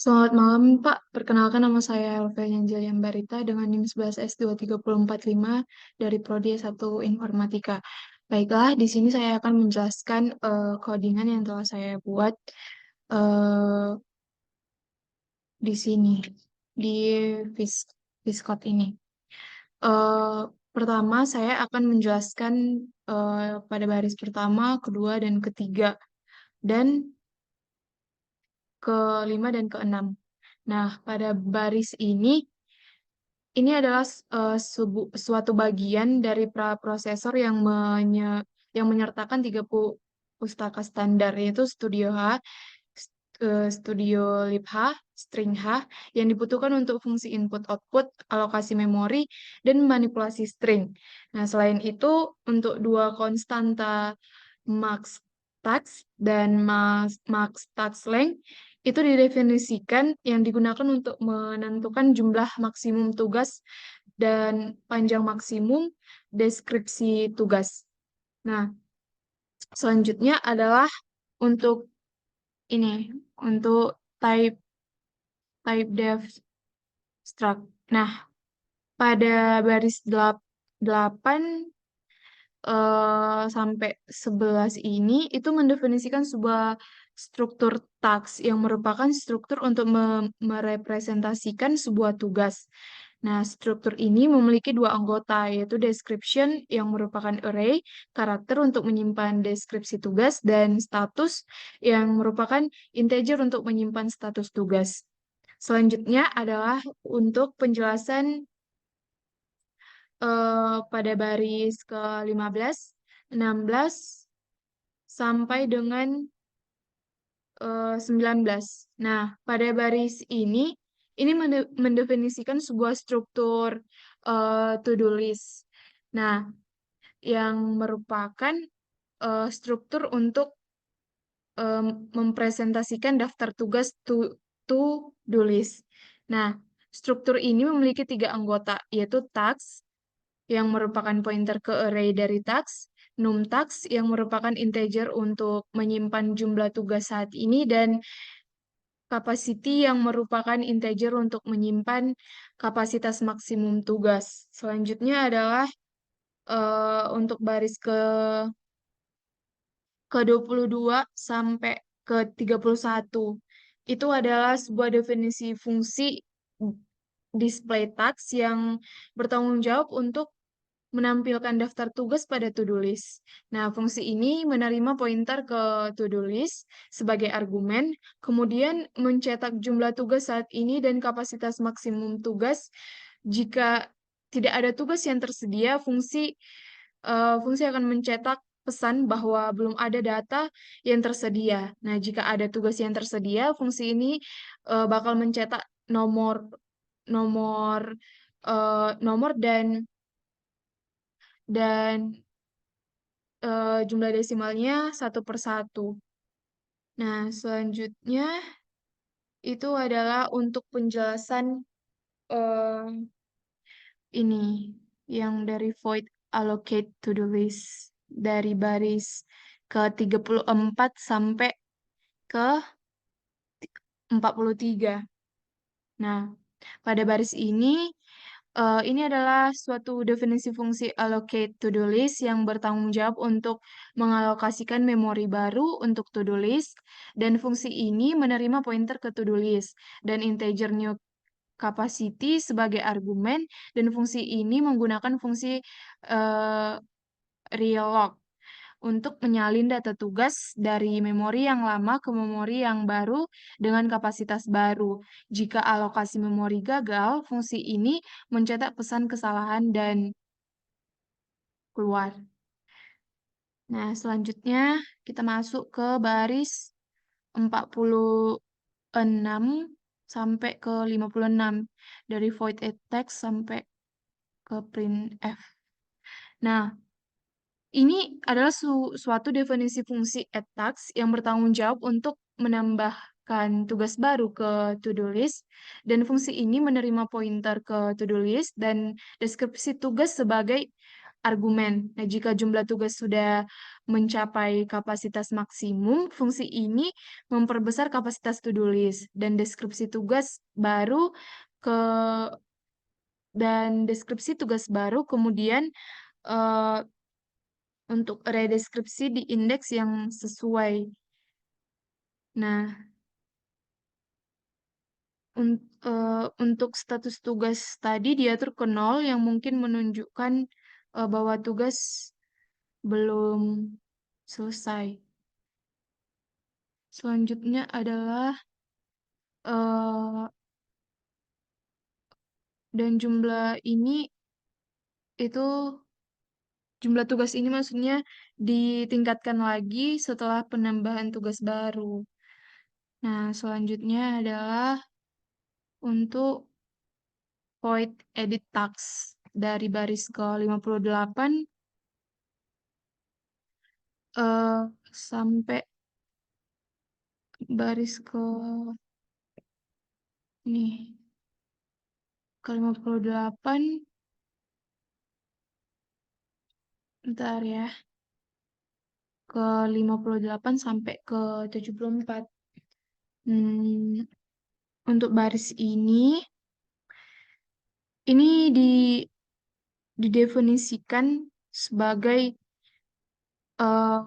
Selamat malam, Pak. Perkenalkan nama saya Elvenia Angelia Barita dengan NIM 11S23045 dari Prodi S1 Informatika. Baiklah, di sini saya akan menjelaskan codingan yang telah saya buat eh, di sini, di Vis Viscode ini. Eh, Pertama, saya akan menjelaskan pada baris pertama, kedua, dan ketiga, dan kelima dan keenam. Nah, pada baris ini adalah suatu bagian dari praprosesor yang menyertakan 3 pustaka standar, yaitu Studio H, Studio Lib H, String H, yang dibutuhkan untuk fungsi input-output, alokasi memori, dan manipulasi string. Nah, selain itu, untuk dua konstanta max tax dan max tax length itu didefinisikan yang digunakan untuk menentukan jumlah maksimum tugas dan panjang maksimum deskripsi tugas. Nah, selanjutnya adalah untuk ini, untuk type type def struct. Nah, pada baris 8 sampai 11 ini itu mendefinisikan sebuah struktur task yang merupakan struktur untuk merepresentasikan sebuah tugas. Nah, struktur ini memiliki dua anggota, yaitu description yang merupakan array karakter untuk menyimpan deskripsi tugas, dan status yang merupakan integer untuk menyimpan status tugas. Selanjutnya adalah untuk penjelasan pada baris ke-15, 16, sampai dengan 19. Nah, pada baris ini mendefinisikan sebuah struktur to-do list. Nah, yang merupakan struktur untuk mempresentasikan daftar tugas to-do list. Nah, struktur ini memiliki 3 anggota, yaitu task, yang merupakan pointer ke array dari task, numtask yang merupakan integer untuk menyimpan jumlah tugas saat ini, dan capacity yang merupakan integer untuk menyimpan kapasitas maksimum tugas. Selanjutnya adalah untuk baris ke-22 sampai ke-31. Itu adalah sebuah definisi fungsi display task yang bertanggung jawab untuk menampilkan daftar tugas pada to-do list. Nah, fungsi ini menerima pointer ke to-do list sebagai argumen, kemudian mencetak jumlah tugas saat ini dan kapasitas maksimum tugas. Jika tidak ada tugas yang tersedia, fungsi akan mencetak pesan bahwa belum ada data yang tersedia. Nah, jika ada tugas yang tersedia, fungsi ini bakal mencetak nomor nomor nomor dan jumlah desimalnya 1/1. Nah, selanjutnya itu adalah untuk penjelasan eh, ini yang dari void allocate to the list dari baris ke-34 sampai ke 43. Nah, pada baris ini adalah suatu definisi fungsi allocate to-do list yang bertanggung jawab untuk mengalokasikan memori baru untuk to-do list, dan fungsi ini menerima pointer ke to-do list dan integer new capacity sebagai argumen, dan fungsi ini menggunakan fungsi eh, reallocate untuk menyalin data tugas dari memori yang lama ke memori yang baru dengan kapasitas baru. Jika alokasi memori gagal, fungsi ini mencetak pesan kesalahan dan keluar. Nah, selanjutnya kita masuk ke baris 46 sampai ke 56, dari void text sampai ke printf. Nah, ini adalah suatu definisi fungsi task yang bertanggung jawab untuk menambahkan tugas baru ke to-do list, dan fungsi ini menerima pointer ke to-do list dan deskripsi tugas sebagai argumen. Nah, jika jumlah tugas sudah mencapai kapasitas maksimum, fungsi ini memperbesar kapasitas to-do list dan ke deskripsi tugas baru kemudian eh, untuk redeskripsi di indeks yang sesuai. Nah, untuk status tugas tadi diatur ke 0 yang mungkin menunjukkan bahwa tugas belum selesai. Selanjutnya adalah eh, dan itu jumlah tugas ini maksudnya ditingkatkan lagi setelah penambahan tugas baru. Nah, selanjutnya adalah untuk void edit task dari baris ke 58 sampai baris ke nih ke 58. Bentar ya, ke 58 sampai ke 74. Hmm, untuk baris ini didefinisikan sebagai eh,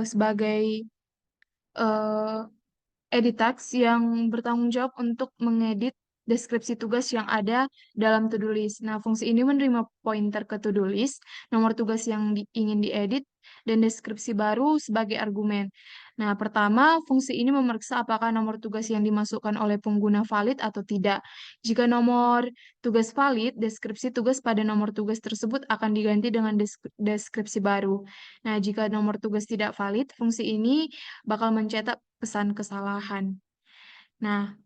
sebagai eh, edit task yang bertanggung jawab untuk mengedit deskripsi tugas yang ada dalam to-do list. Nah, fungsi ini menerima pointer ke to-do list, nomor tugas yang ingin diedit, dan deskripsi baru sebagai argumen. Nah, pertama, fungsi ini memeriksa apakah nomor tugas yang dimasukkan oleh pengguna valid atau tidak. Jika nomor tugas valid, deskripsi tugas pada nomor tugas tersebut akan diganti dengan deskripsi baru. Nah, jika nomor tugas tidak valid, fungsi ini bakal mencetak pesan kesalahan. Nah,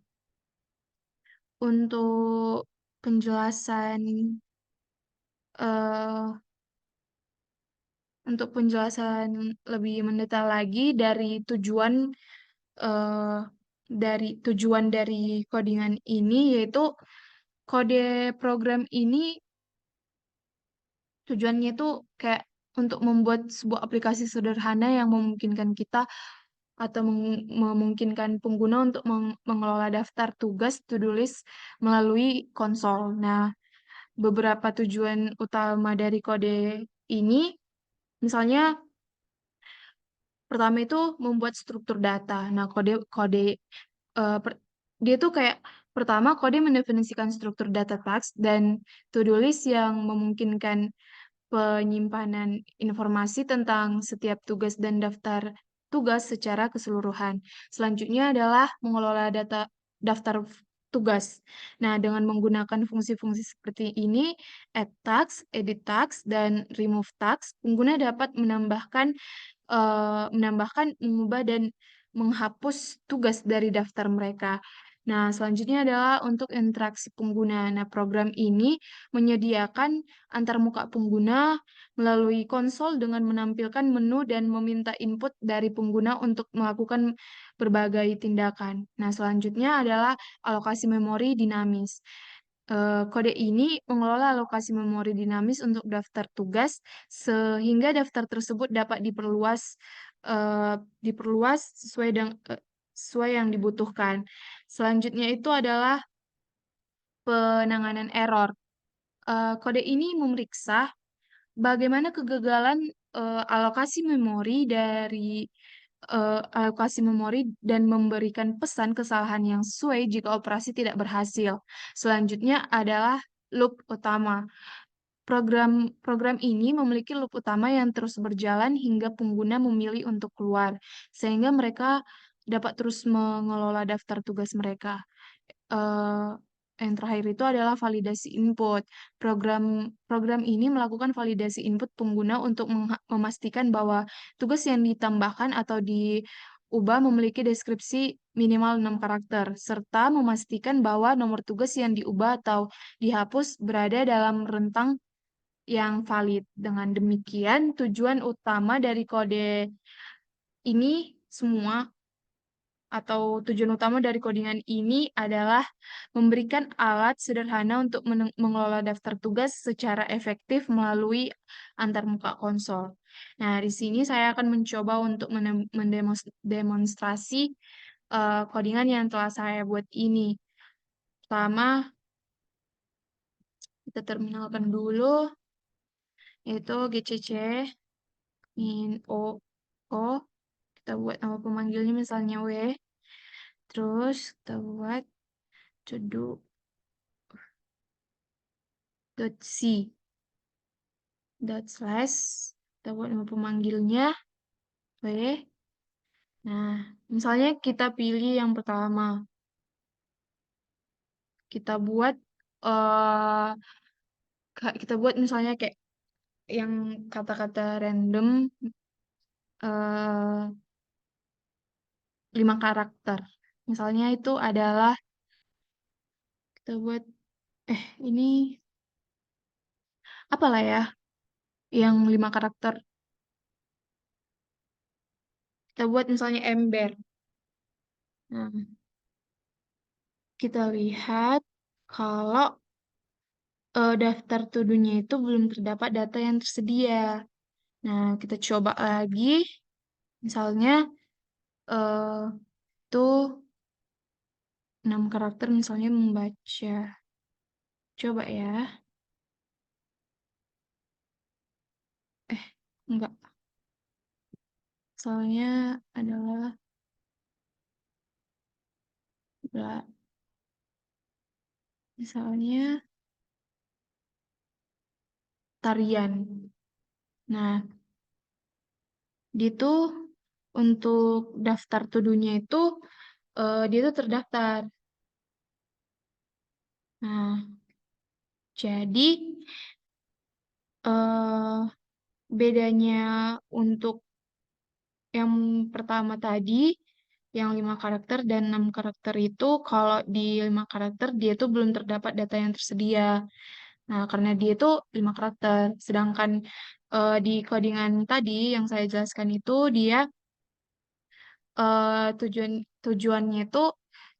untuk penjelasan eh, lebih mendetail lagi eh, tujuan dari codingan ini yaitu kode program ini tujuannya itu kayak untuk membuat sebuah aplikasi sederhana yang memungkinkan kita atau memungkinkan pengguna untuk mengelola daftar tugas to-do list melalui konsol. Nah, beberapa tujuan utama dari kode ini, misalnya pertama itu membuat struktur data. Nah, kode kode eh, per- dia tuh kayak pertama kode mendefinisikan struktur data task dan to-do list yang memungkinkan penyimpanan informasi tentang setiap tugas dan daftar tugas secara keseluruhan. Selanjutnya adalah mengelola daftar tugas. Nah, dengan menggunakan fungsi-fungsi seperti ini, add task, edit task, dan remove task, pengguna dapat menambahkan, mengubah, dan menghapus tugas dari daftar mereka. Nah, selanjutnya adalah untuk interaksi pengguna. Nah, program ini menyediakan antarmuka pengguna melalui konsol dengan menampilkan menu dan meminta input dari pengguna untuk melakukan berbagai tindakan. Nah, selanjutnya adalah alokasi memori dinamis. Kode ini mengelola alokasi memori dinamis untuk daftar tugas sehingga daftar tersebut dapat diperluas sesuai yang dibutuhkan. Selanjutnya itu adalah penanganan error. Kode ini memeriksa bagaimana kegagalan alokasi memori dan memberikan pesan kesalahan yang sesuai jika operasi tidak berhasil. Selanjutnya adalah loop utama. Program ini memiliki loop utama yang terus berjalan hingga pengguna memilih untuk keluar, sehingga mereka dapat terus mengelola daftar tugas mereka. eh, yang terakhir itu adalah validasi input. Program ini melakukan validasi input pengguna untuk memastikan bahwa tugas yang ditambahkan atau diubah memiliki deskripsi minimal 6 karakter, serta memastikan bahwa nomor tugas yang diubah atau dihapus berada dalam rentang yang valid. Dengan demikian, tujuan utama dari kode ini semua atau tujuan utama dari codingan ini adalah memberikan alat sederhana untuk mengelola daftar tugas secara efektif melalui antarmuka konsol. Nah, di sini saya akan mencoba untuk mendemonstrasi codingan yang telah saya buat ini. Pertama, kita terminalkan dulu, yaitu GCC, in O, kita buat nama pemanggilnya misalnya W, terus kita buat to do .c .slash, kita buat nama pemanggilnya W. Nah, misalnya kita pilih yang pertama, kita buat uh, kita buat misalnya kayak yang kata-kata random 5 karakter. Misalnya itu adalah kita buat ini apalah ya yang 5 karakter. Kita buat misalnya ember. Nah, kita lihat kalau daftar to-do-nya itu belum terdapat data yang tersedia. Nah, kita coba lagi. Misalnya eh tuh 6 karakter misalnya membaca. Coba ya. Enggak. Soalnya adalah misalnya tarian. Nah, dia tuh untuk daftar to-do-nya itu dia tuh terdaftar. Nah, jadi bedanya untuk yang pertama tadi, yang 5 karakter dan 6 karakter itu, kalau di 5 karakter dia tuh belum terdapat data yang tersedia. Nah, karena dia tuh 5 karakter. Sedangkan di codingan tadi yang saya jelaskan itu, dia tujuannya itu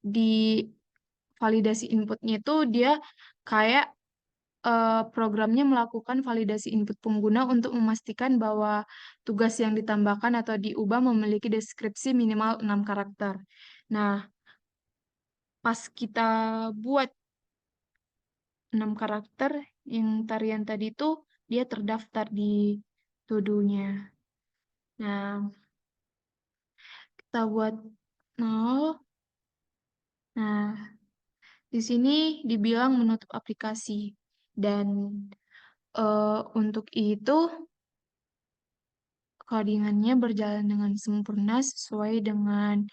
di validasi inputnya itu dia kayak programnya melakukan validasi input pengguna untuk memastikan bahwa tugas yang ditambahkan atau diubah memiliki deskripsi minimal 6 karakter. Nah, pas kita buat 6 karakter, yang tarian tadi itu dia terdaftar di to-do-nya. Nah, kita buat 0. Nah, di sini dibilang menutup aplikasi. Dan untuk itu codingannya berjalan dengan sempurna sesuai dengan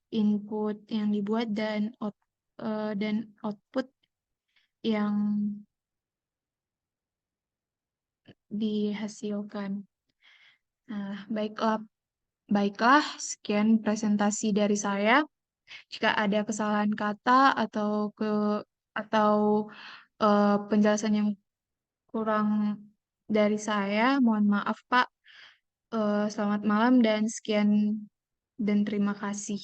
input yang dibuat dan output yang dihasilkan. Nah, baiklah, sekian presentasi dari saya. Jika ada kesalahan kata atau penjelasan yang kurang dari saya, mohon maaf Pak. Selamat malam dan sekian dan terima kasih.